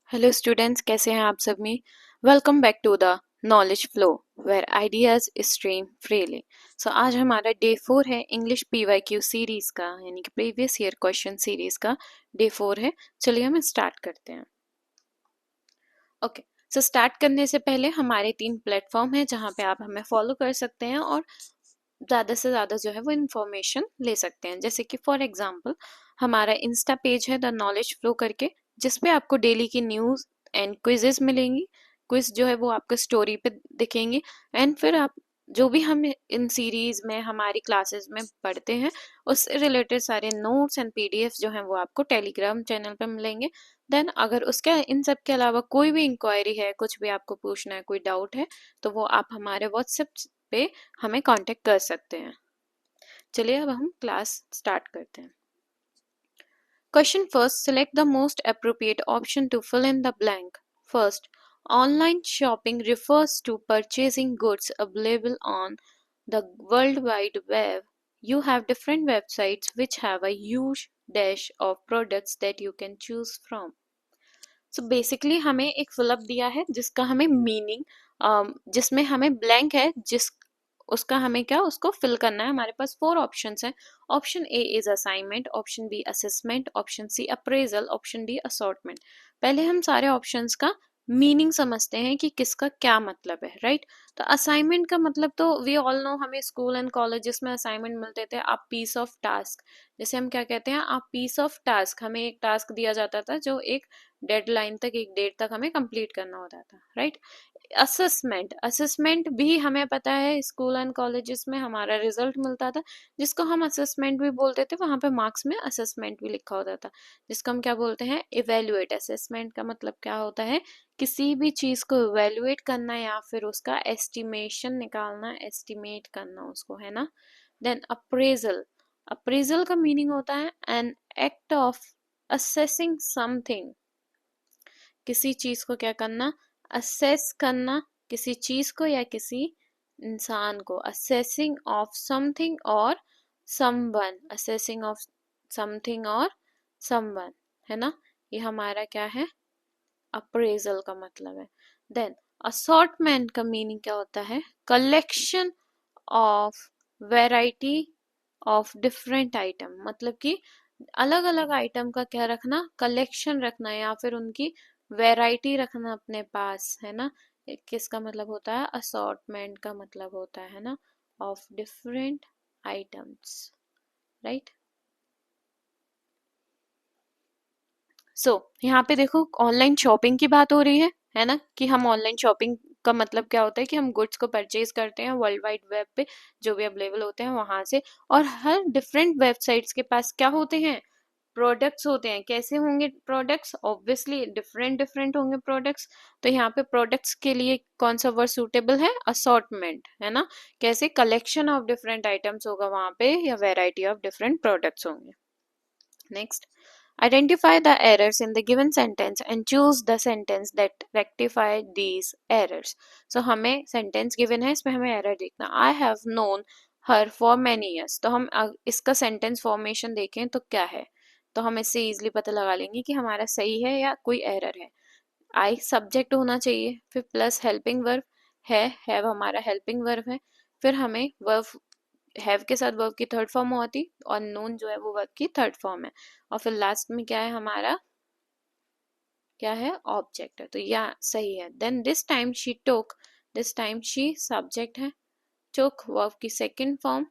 Hello students, कैसे हैं आप सब में। Welcome back to the Knowledge Flow where ideas stream freely. So आज हमारा डे 4 है इंग्लिश पीवाईक्यू सीरीज का, यानी कि प्रीवियस ईयर क्वेश्चन सीरीज का डे 4 है। चलिए हम स्टार्ट करते हैं। ओके, सो स्टार्ट करने से पहले हमारे 3 प्लेटफॉर्म हैं जहां पे आप हमें फॉलो कर सकते हैं और ज़्यादा से ज़्यादा जो है वो इन्फॉर्मेशन ले सकते हैं। जैसे कि फॉर एग्जांपल हमारा इंस्टा पेज है द नॉलेज फ्लो करके, जिसपे आपको डेली की न्यूज़ एंड क्विजेस मिलेंगी। क्विज जो है वो आपको स्टोरी पे दिखेंगे एंड फिर आप जो भी हम इन सीरीज में हमारी क्लासेस में पढ़ते हैं उससे रिलेटेड सारे नोट्स एंड पीडीएफ जो हैं वो आपको टेलीग्राम चैनल पे मिलेंगे। देन अगर उसके इन सब के अलावा कोई भी इंक्वायरी है, कुछ भी आपको पूछना है, कोई डाउट है, तो वो आप हमारे व्हाट्सएप पे हमें कांटेक्ट कर सकते हैं। चलिए अब हम क्लास स्टार्ट करते हैं। Question first, select the most appropriate option to fill in the blank. First, online shopping refers to purchasing goods available on the World Wide Web. You have different websites which have a huge dash of products that you can choose from. So basically हमें एक fill up दिया है जिसका हमें meaning, जिसमें हमें blank है, जिस उसका हमें क्या उसको फिल करना है। हमारे पास 4 ऑप्शंस हैं। Option A is assignment, option B assessment, option C appraisal, option D assortment. पहले हम सारे ऑप्शंस का मीनिंग समझते हैं कि किसका क्या मतलब है, राइट। तो असाइनमेंट का मतलब तो वी ऑल नो, हमें स्कूल एंड कॉलेजेस में असाइनमेंट मिलते थे, आप पीस ऑफ टास्क। जैसे हम क्या कहते हैं, आप पीस ऑफ टास्क, हमें एक टास्क दिया जाता था जो एक डेडलाइन तक, एक डेट तक हमें कंप्लीट करना होता था, राइट। असेसमेंट, असेसमेंट भी हमें पता है स्कूल एंड कॉलेजेस में हमारा रिजल्ट मिलता था, जिसको हम असेसमेंट भी बोलते थे। वहां पे मार्क्स में असेसमेंट भी लिखा होता था, जिसको हम क्या बोलते हैं, इवेल्युएट। असेसमेंट का मतलब क्या होता है, किसी भी चीज को इवेल्युएट करना या फिर उसका एस्टिमेशन निकालना, एस्टिमेट करना उसको, है ना। देन अप्रेजल, अप्रेजल का मीनिंग होता है an act of assessing something. किसी चीज को क्या करना, असेस करना, किसी चीज को या किसी इंसान को। असेसिंग ऑफ समथिंग और समवन, असेसिंग ऑफ समथिंग और समवन, है ना। ये हमारा क्या है, अप्रेजल का मतलब है। देन असॉर्टमेंट का मीनिंग क्या होता है, collection of variety of different item. मतलब कि अलग अलग आइटम का क्या रखना, कलेक्शन रखना, या फिर उनकी वैरायटी रखना अपने पास, है ना। किसका मतलब होता है, असॉर्टमेंट का मतलब होता है ना, ऑफ डिफरेंट आइटम्स, राइट। सो यहाँ पे देखो, ऑनलाइन शॉपिंग की बात हो रही है ना, कि हम ऑनलाइन शॉपिंग का मतलब क्या होता है कि हम गुड्स को परचेज करते हैं वर्ल्ड वाइड वेब पे, जो भी अवेलेबल होते हैं वहां से। और हर डिफरेंट वेबसाइट्स के पास क्या होते हैं, प्रोडक्ट्स होते हैं। कैसे होंगे प्रोडक्ट्स, ऑब्वियसली डिफरेंट डिफरेंट होंगे प्रोडक्ट्स। तो यहाँ पे प्रोडक्ट्स के लिए कौन सा वर्ड सूटेबल है, असॉर्टमेंट, है ना। कैसे, कलेक्शन ऑफ डिफरेंट आइटम्स होगा वहां पे, या वेराइटी ऑफ डिफरेंट प्रोडक्ट्स होंगे। Next, identify the errors in the given sentence and choose the sentence that rectify these errors. So हमें sentence given है, इसमें हमें error देखना। I have known her for many years। तो हम इसका sentence formation देखें तो क्या है, तो हम इससे easily पता लगा लेंगे कि हमारा सही है या कोई error है। I subject होना चाहिए, फिर plus helping verb है, have हमारा helping verb है, फिर हमें verb हैव के साथ वर्ब की थर्ड फॉर्म होती, और नोन जो है वो वर्ब की थर्ड फॉर्म है, और फिर लास्ट में क्या है हमारा, क्या है, ऑब्जेक्ट है। तो यह सही है। Then this time she took, this time she subject है, टोक वर्ब की सेकंड फॉर्म।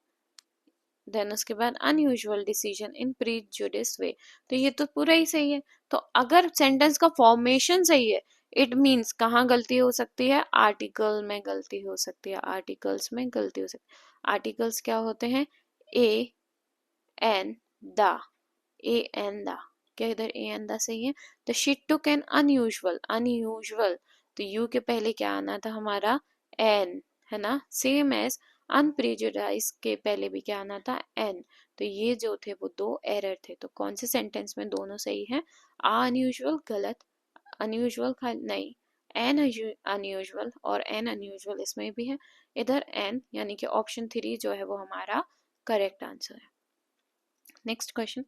देन उसके बाद unusual decision in prejudice way. तो ये तो पूरा ही सही है। तो अगर सेंटेंस का फॉर्मेशन सही है, इट मीन्स कहाँ गलती हो सकती है, आर्टिकल में गलती हो सकती है, आर्टिकल्स में गलती हो सकती है। आर्टिकल्स क्या होते हैं, a an the, a an the, क्या इधर ए एन द सही है। तो she took an unusual, unusual, तो यू के पहले क्या आना था हमारा, एन, है ना। सेम एज अनप्रेजुडाइज के पहले भी क्या आना था, एन। तो ये जो थे वो 2 एरर थे। तो कौन से सेंटेंस में दोनों सही है, अनयूजुअल गलत, अनयूजुअल नहीं, एन अनयूजुअल और एन अनयूजुअल इसमें भी है। इधर एन, यानी कि ऑप्शन 3 जो है वो हमारा करेक्ट आंसर है। Next question,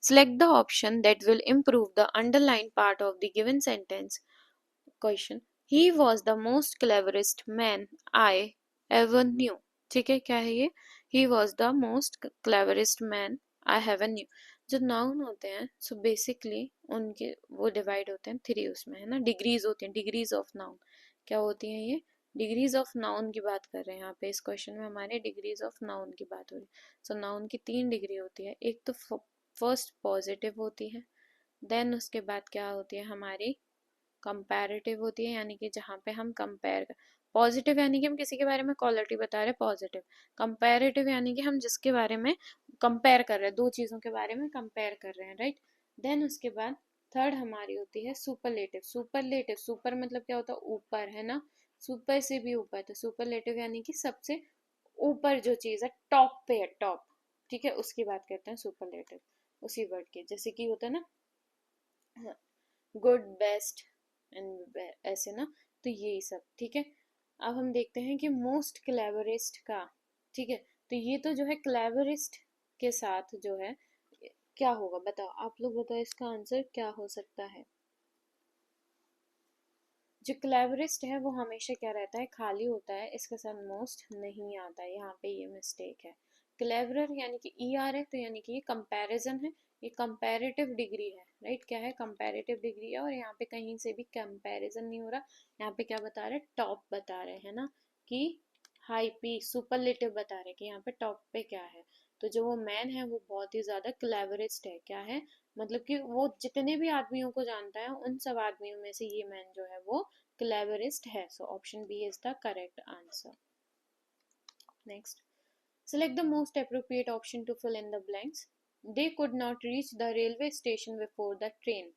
Select the option that will improve the underlined part of the given sentence. Question. He was the most cleverest man I ever knew. ठीक है, क्या है ये? He was the most cleverest man I ever knew. जो noun होते हैं so basically उनके वो डिवाइड होते हैं थ्री, उसमें है ना डिग्रीज होती हैं, डिग्रीज ऑफ नाउन। क्या होती हैं ये? डिग्रीज ऑफ नाउन की बात कर रहे हैं यहाँ पे, इस क्वेश्चन में हमारे डिग्रीज ऑफ नाउन की बात हो रही है। सो नाउन की तीन डिग्री होती है। एक तो फर्स्ट पॉजिटिव होती है, देन उसके बाद क्या होती है हमारी कंपैरेटिव होती है, यानी कि जहाँ पे हम कंपेयर कर, पॉजिटिव यानी कि हम किसी के बारे में क्वालिटी बता रहे हैं पॉजिटिव, कंपैरेटिव यानी कि हम जिसके बारे में कंपेयर कर रहे हैं, दो चीज़ों के बारे में कंपेयर कर रहे हैं, राइट। देन उसके बाद थर्ड हमारी होती है सुपरलेटिव। सुपरलेटिव, सुपर मतलब क्या होता है? ऊपर, है ना, सुपर से भी ऊपर, तो सुपरलेटिव यानी कि सबसे ऊपर जो चीज़ है, टॉप पे है, टॉप, ठीक है, उसकी बात करते हैं सुपरलेटिव, उसी वर्ड की, जैसे कि होता है ना गुड, बेस्ट एंड ऐसे ना, तो यही सब, ठीक है। अब हम देखते हैं कि मोस्ट क्लेवरेस्ट का, ठीक है, तो ये तो जो है क्लेवरेस्ट के साथ जो है क्या होगा, बताओ आप लोग, बताओ इसका आंसर क्या हो सकता है। जो क्लेवरेस्ट है वो हमेशा क्या रहता है? खाली होता है, इसके साथ मोस्ट नहीं आता है, यहाँ पे ये मिस्टेक है। क्लेवरर यानी कि ई आर है, तो यानी कि ये कंपैरिजन है, ये कंपैरेटिव डिग्री है, राइट। क्या है? कंपैरेटिव डिग्री है, और यहाँ पे कहीं से भी कंपैरिजन नहीं हो रहा। यहाँ पे क्या बता रहे हैं? टॉप बता रहे हैं ना, कि हाई पी सुपरलेटिव बता रहे हैं कि यहाँ पे टॉप पे क्या है। तो जो वो मैन है वो बहुत ही ज्यादा क्लेवरेस्ट है। क्या है? मतलब कि वो जितने भी आदमियों को जानता है उन सब आदमियों में से ये मैन जो है वो cleverest है। So option B is the correct answer. Next, select the most appropriate option to fill in the blanks. They could not reach the railway station before the train.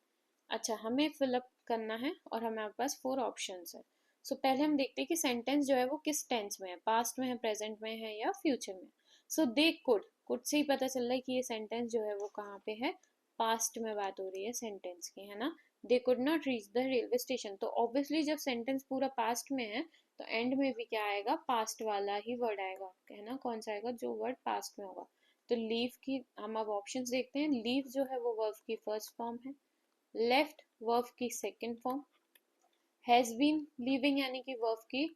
अच्छा, हमें फिल अप करना है और हमारे पास four options है। सो पहले हम देखते हैं कि सेंटेंस जो है वो किस टेंस में है, पास्ट में है, प्रेजेंट में है, या फ्यूचर में। सो दे कुड से ही पता चल रहा है कि ये सेंटेंस जो है वो कहाँ पे है, पास्ट में बात हो रही है सेंटेंस की, है ना। They could not reach the railway station, तो ऑब्वियसली जब सेंटेंस पूरा पास्ट में है तो एंड में भी क्या आएगा? पास्ट वाला ही वर्ड आएगा, है ना। कौन सा आएगा? जो वर्ड पास्ट में होगा। तो लीव की हम अब ऑप्शंस देखते हैं। लीव जो है वो वर्ब की फर्स्ट फॉर्म है, लेफ्ट वर्ब की second form, has been living यानी कि वर्ब की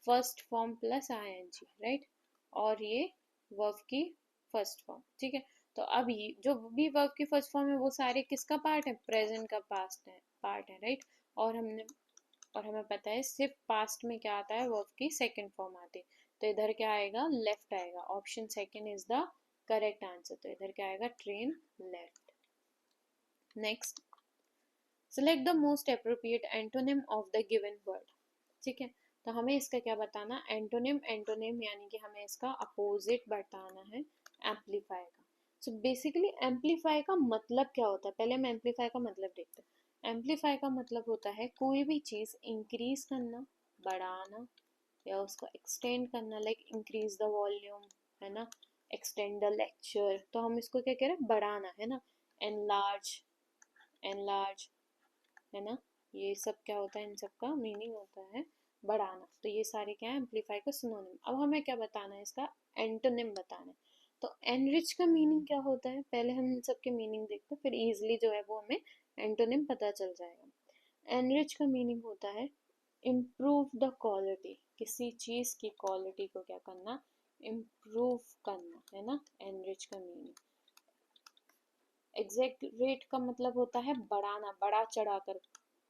first form plus ING, right, और ये वर्ब की फर्स्ट फॉर्म, ठीक है। तो अब ये जो भी वर्ब की फर्स्ट फॉर्म है वो सारे किसका पार्ट है? प्रेजेंट का पास्ट है, पार्ट है, राइट। और हमें पता है सिर्फ पास्ट में क्या आता है? वर्ब की सेकंड फॉर्म आती है। तो इधर क्या आएगा? लेफ्ट आएगा। Option second is the correct answer. तो इधर क्या आएगा? Train left. Next, select the most appropriate antonym of the given word, ठीक है। तो हमें इसका क्या बताना? एंटोनिम, एंटोनिम यानी कि हमें इसका अपोजिट बताना है एम्पलीफाई का। सो बेसिकली एम्पलीफाई का मतलब क्या होता है? पहले हम एम्पलीफाई का मतलब देखते हैं। एम्पलीफाई का मतलब होता है कोई भी चीज इंक्रीज करना, बढ़ाना, या उसको एक्सटेंड करना, लाइक इंक्रीज द वॉल्यूम, है ना, एक्सटेंड द लेक्चर। तो हम इसको क्या कह रहे हैं? बढ़ाना, है ना, एनलार्ज, एनलार्ज, है ना। ये सब क्या होता है? इन सब का मीनिंग होता है बढ़ाना। तो ये सारे क्या है? एम्पलीफाई का सिनोनिम। अब हमें क्या बताना है? इसका एंटोनिम बताना है। तो एनरिच का मीनिंग क्या होता है? पहले हम इन सब के मीनिंग देखते हैं, फिर इजिली जो है वो हमें एंटोनिम पता चल जाएगा। एनरिच का मीनिंग होता है इम्प्रूव द क्वालिटी, किसी चीज की क्वालिटी को क्या करना? इम्प्रूव करना, है ना, एनरिच का मीनिंग। एग्जैगरेट का मतलब होता है बढ़ाना, बड़ा चढ़ाकर,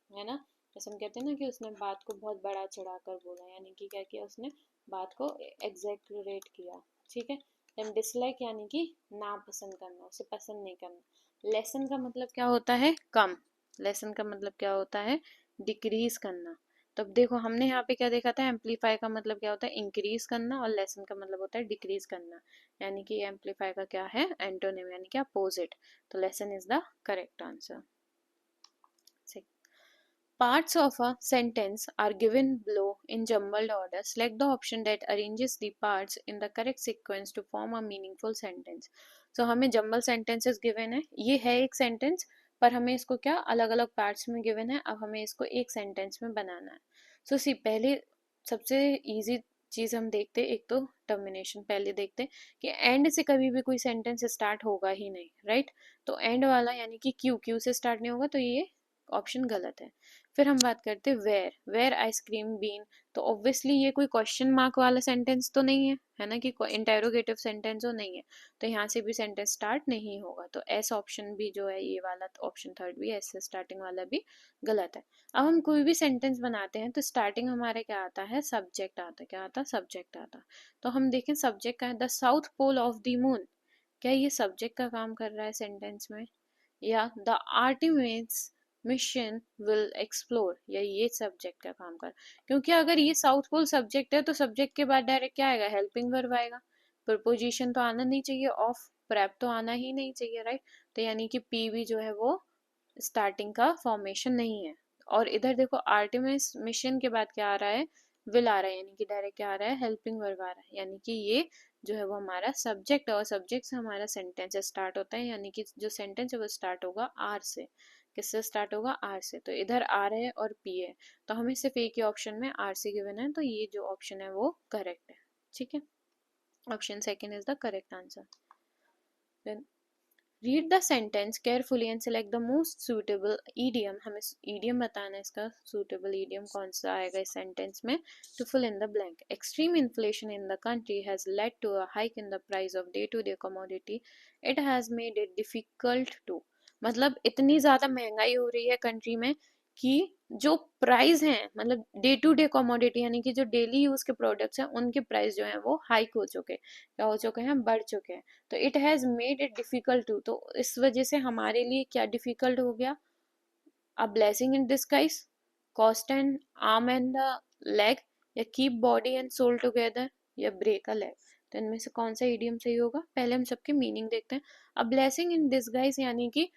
है ना। जैसे हम कहते हैं ना कि उसने बात को बहुत बड़ा चढ़ाकर बोला, यानी कि क्या किया उसने? बात को एग्जैगरेट किया, ठीक है। देन डिसलाइक यानी कि नापसंद करना, उसे पसंद नहीं करना। लेसन का मतलब क्या होता है? कम। लेसन का मतलब क्या होता है? डिक्रीज करना। तो अब देखो हमने यहाँ पे क्या देखा था? एम्पलीफाई का मतलब क्या होता है? इंक्रीज करना, और लेसन का मतलब होता है डिक्रीज करना, यानी कि एम्पलीफाई का क्या है? एंटोनिम, यानी कि अपोजिट। तो lesson is the correct answer. Parts of a sentence are given below in jumbled order. Select the option that arranges the parts in the correct sequence to form a meaningful sentence. So हमें jumble sentences given है, ये है एक sentence, पर हमें इसको क्या अलग अलग parts में given है। अब हमें इसको एक sentence में बनाना है। So सी पहले सबसे easy चीज हम देखते, एक तो टर्मिनेशन पहले देखते कि एंड से कभी भी कोई सेंटेंस स्टार्ट होगा ही नहीं, राइट। तो एंड वाला यानी कि क्यू, क्यू से स्टार्ट नहीं होगा, तो ये ऑप्शन गलत है। फिर हम बात करते हैं वेयर आइसक्रीम बीन। तो ऑब्वियसली ये कोई क्वेश्चन मार्क वाला सेंटेंस तो नहीं है ना, कि इंटेरोगेटिव सेंटेंस तो नहीं है, तो यहाँ से भी सेंटेंस स्टार्ट नहीं होगा। तो एस ऑप्शन भी जो है, ये वाला ऑप्शन थर्ड भी एस से स्टार्टिंग वाला भी गलत है। अब हम कोई भी सेंटेंस बनाते हैं तो स्टार्टिंग हमारे क्या आता है, सब्जेक्ट आता है। क्या आता है, सब्जेक्ट आता है। तो हम देखें सब्जेक्ट का है the south pole of the moon. क्या ये सब्जेक्ट का काम कर रहा है सेंटेंस में, या the Artemis mission will explore, या ये सब्जेक्ट का काम कर। क्योंकि अगर ये साउथ पोल सब्जेक्ट है तो सब्जेक्ट के बाद डायरेक्ट क्या आएगा, हेल्पिंग वर्ब आएगा। प्रपोजिशन तो आना नहीं चाहिए, ऑफ प्रैप तो आना ही नहीं चाहिए, राइट। तो यानी कि पी भी जो है वो स्टार्टिंग का फॉर्मेशन नहीं है। और इधर देखो आर्टेमिस मिशन के बाद क्या आ रहा है, विल आ रहा है, यानी कि डायरेक्ट क्या आ रहा है, हेल्पिंग वर्ब आ रहा है। यानी कि ये जो है वो हमारा सब्जेक्ट है, और सब्जेक्ट से हमारा सेंटेंस स्टार्ट होता है, यानी कि जो सेंटेंस है वो स्टार्ट होगा आर से। किससे स्टार्ट होगा, आर से। तो इधर आर है और पी है, तो हमें सिर्फ एक ही ऑप्शन में आर से गिवन है, तो ये जो ऑप्शन है वो करेक्ट है। ठीक है, option second is the correct answer. Then read the sentence carefully and select the most suitable idiom. हमें ईडियम बताना है, इसका सुटेबल ईडियम कौन सा आएगा इस सेंटेंस में, to fill in the blank. Extreme inflation in the country has led to a hike in the price of day to day commodity. It has made it difficult to, मतलब इतनी ज्यादा महंगाई हो रही है कंट्री में कि जो प्राइस हैं, मतलब डे टू डे कमोडिटी यानी कि जो डेली यूज के प्रोडक्ट्स हैं, उनके प्राइस जो है वो हाइक हो चुके, क्या हो चुके हैं, बढ़ चुके हैं। तो it has made it difficult to, तो इस वजह से हमारे लिए क्या डिफिकल्ट हो गया, a blessing in disguise, cost and arm and the leg, या keep body and soul together, या ब्रेक अ लेग। तो इनमें से कौन सा इडियम सही होगा, पहले हम सबके मीनिंग देखते हैं। अ ब्लेसिंग इन डिस्गाइज यानी कि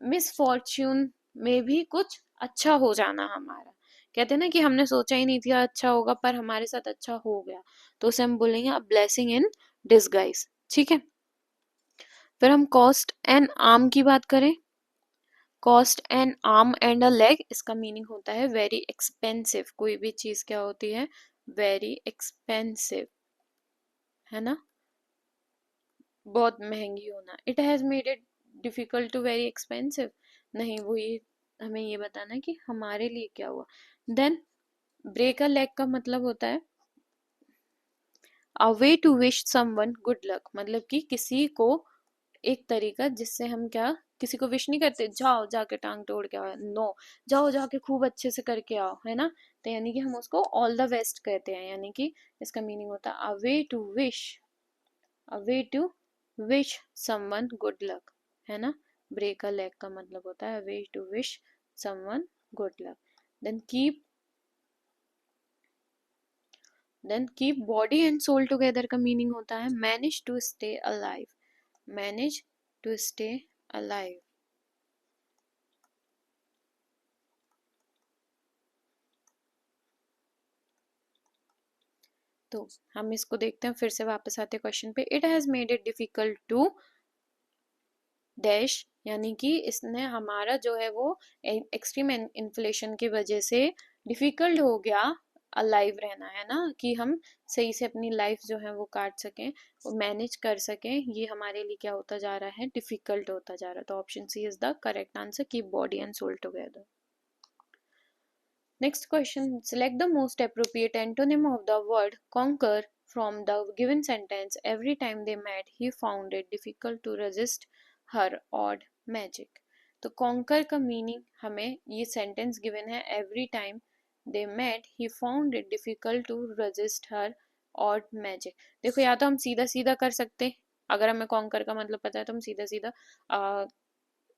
मिसफॉर्च्यून में भी कुछ अच्छा हो जाना हमारा, कहते हैं ना कि हमने सोचा ही नहीं था अच्छा होगा पर हमारे साथ अच्छा हो गया, तो उसे हम बोलेंगे अ ब्लेसिंग इन डिस्गाइज। ठीक है, फिर हम कॉस्ट एंड आर्म की बात करें, cost and arm and a leg, इसका मीनिंग होता है वेरी एक्सपेंसिव। कोई भी चीज क्या होती है, वेरी एक्सपेंसिव, है ना, बहुत महंगी होना। It has made it difficult to very expensive, नहीं, वो ये हमें ये बताना है कि हमारे लिए क्या हुआ। देन ब्रेक अ लेग का मतलब होता है a way to wish someone good luck, मतलब कि किसी को एक तरीका जिससे हम क्या, किसी को विश नहीं करते जाओ जाके टांग तोड़ के आओ, नो, जाओ जाके खूब अच्छे से करके आओ, है ना। तो यानी कि हम उसको ऑल द बेस्ट कहते हैं, यानी कि इसका मीनिंग होता है a way to wish, a way to wish someone good luck, है ना। ब्रेक अ लेग का मतलब होता है way to wish someone good luck. Then keep, then keep body and soul together का मीनिंग होता है manage to stay alive, manage to stay alive. तो हम इसको देखते हैं, फिर से वापस आते हैं क्वेश्चन पे। It has made it difficult to dash, यानी कि इसने हमारा जो है वो एक्सट्रीम इन्फ्लेशन की वजह से डिफिकल्ट हो गया अलाइव रहना, है ना, कि हम सही से अपनी लाइफ जो है वो काट सकें, वो मैनेज कर सकें, ये हमारे लिए क्या होता जा रहा है, डिफिकल्ट होता जा रहा है। तो option C is the correct answer, keep body and soul together. Next question. Select the most appropriate antonym of the word conquer from the given sentence. Every time they met, he found it difficult to resist her odd magic. तो conquer का meaning हमें ये sentence given है, every time they met, he found it difficult to resist her odd magic. देखो या तो हम सीधा सीधा कर सकते, अगर हमें conquer का मतलब पता है तो हम सीधा सीधा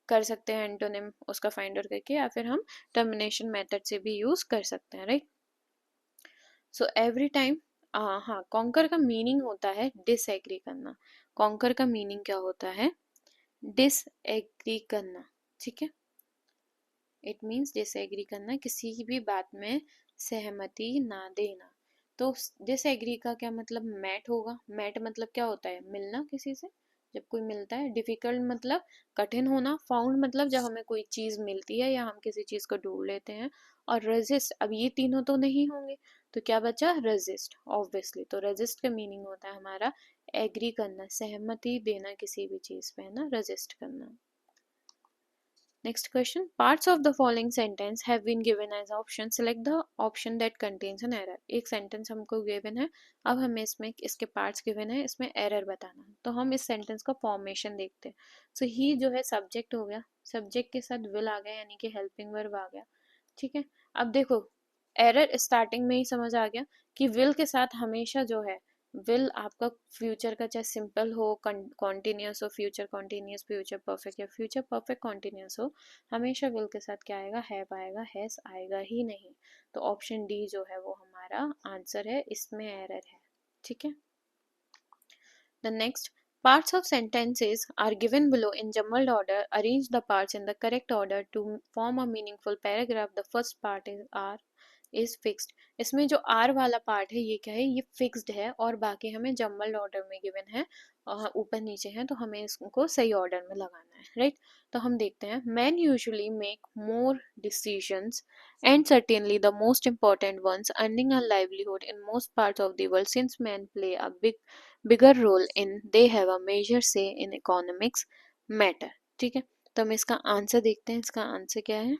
कर सकते हैं एंटोनिम उसका फाइंड आउट करके, या फिर हम टर्मिनेशन मेथड से भी यूज कर सकते हैं, राइट। सो एवरी टाइम, हाँ, कॉन्कर का मीनिंग होता है डिसएग्री करना। कॉन्कर का मीनिंग क्या होता है, डिसएग्री करना, ठीक है। इट मीन्स डिसएग्री करना, किसी भी बात में सहमति ना देना। तो डिसएग्री का क्या मतलब, मैट होगा। मैट मतलब क्या होता है, मिलना किसी से, जब कोई मिलता है। डिफिकल्ट मतलब कठिन होना। फाउंड मतलब जब हमें कोई चीज मिलती है या हम किसी चीज को ढूंढ लेते हैं। और रेजिस्ट, अब ये तीनों तो नहीं होंगे, तो क्या बचा, रेजिस्ट, ऑब्वियसली। तो रेजिस्ट का मीनिंग होता है हमारा एग्री करना, सहमति देना किसी भी चीज पे, है ना, रेजिस्ट करना। Next question. Parts of the following sentence have been given as option. Select the option that contains an error. एक sentence हमको given है, अब हमें इसमें इसके parts given है, इसमें error बताना है। तो हम इस sentence का formation देखते हैं। So he जो है subject हो गया, subject के साथ will आ गया, यानी कि helping verb आ गया। ठीक है, अब देखो error starting में ही समझ आ गया कि will के साथ हमेशा जो है, विल आपका फ्यूचर का चाहे सिंपल हो, कॉन्टिन्यूस हो, फ्यूचर कॉन्टिन्यूस, फ्यूचर परफेक्ट या फ्यूचर परफेक्ट कॉन्टिन्यूस हो, हमेशा विल के साथ क्या आएगा, हैव आएगा, हैज आएगा ही नहीं। तो ऑप्शन डी जो है वो हमारा आंसर है, इसमें एरर है। ठीक है, the next, parts of sentences are given below in jumbled order. Arrange the parts in the correct order to form a meaningful paragraph. The first part is fixed. इसमें जो आर वाला part है ये क्या है, ये फिक्स्ड है, और बाकी हमें जम्बल्ड ऑर्डर में गिवन है, ऊपर नीचे है, तो हमें इसको सही ऑर्डर में लगाना है, राइट। तो हम देखते हैं, man usually make more decisions and certainly the most important ones, earning a livelihood in most parts of the world. Since men play a bigger role in, they have a major say in economics matter. ठीक है, तो हम इसका answer देखते हैं, इसका answer क्या है।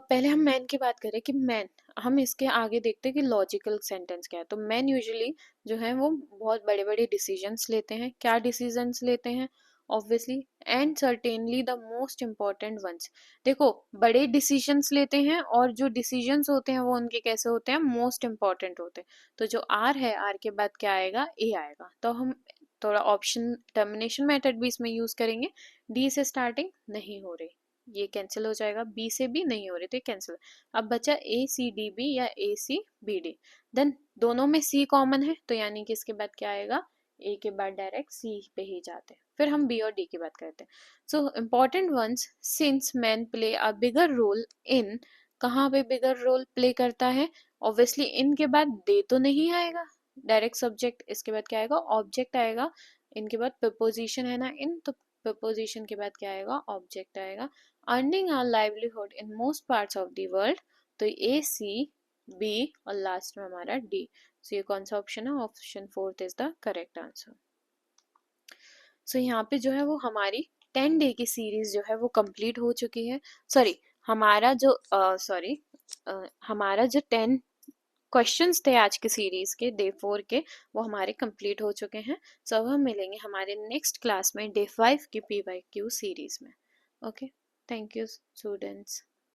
पहले हम मैन की बात करें कि मैन, हम इसके आगे देखते हैं कि लॉजिकल सेंटेंस क्या है। तो मैन यूजुअली जो है वो बहुत बड़े बड़े डिसीजंस लेते हैं। क्या डिसीजंस लेते हैं, obviously, and certainly the most important once. देखो, बड़े डिसीजंस लेते हैं, और जो डिसीजंस होते हैं वो उनके कैसे होते हैं, मोस्ट इम्पॉर्टेंट होते हैं। तो जो आर है, आर के बाद क्या आएगा, ए आएगा। तो हम थोड़ा ऑप्शन टर्मिनेशन मेथड भी इसमें यूज करेंगे। डी से स्टार्टिंग नहीं हो रही, ये कैंसिल हो जाएगा, बी से भी नहीं हो रही तो ये कैंसिल। अब बचा ए सी डी बी या ए सी बी डी। देन दोनों में सी कॉमन है, तो यानी कि इसके बाद क्या आएगा, ए के बाद डायरेक्ट सी पे ही जाते हैं। फिर हम बी और डी की बात करते हैं। So important ones, since man play a bigger role in, कहाँ पे बिगर रोल प्ले करता है, ऑब्वियसली इन के बाद दे तो नहीं आएगा, डायरेक्ट सब्जेक्ट, इसके बाद क्या आएगा, ऑब्जेक्ट आएगा, इनके बाद प्रपोजिशन है ना इन, तो प्रपोजिशन के बाद क्या आएगा, ऑब्जेक्ट आएगा। Earning or livelihood in most parts of the world, तो ए सी बी और लास्ट में हमारा डी। सो ये कौन सा ऑप्शन है, option fourth is the correct answer. So यहाँ पे जो है वो हमारी 10 डे की सीरीज जो है वो कंप्लीट हो चुकी है। सॉरी, हमारा जो हमारा जो 10 क्वेश्चंस थे आज के सीरीज के, डे 4 के, वो हमारे कंप्लीट हो चुके हैं। सो अब हम मिलेंगे हमारे नेक्स्ट क्लास में डे 5 की PYQ सीरीज में। Okay, thank you students.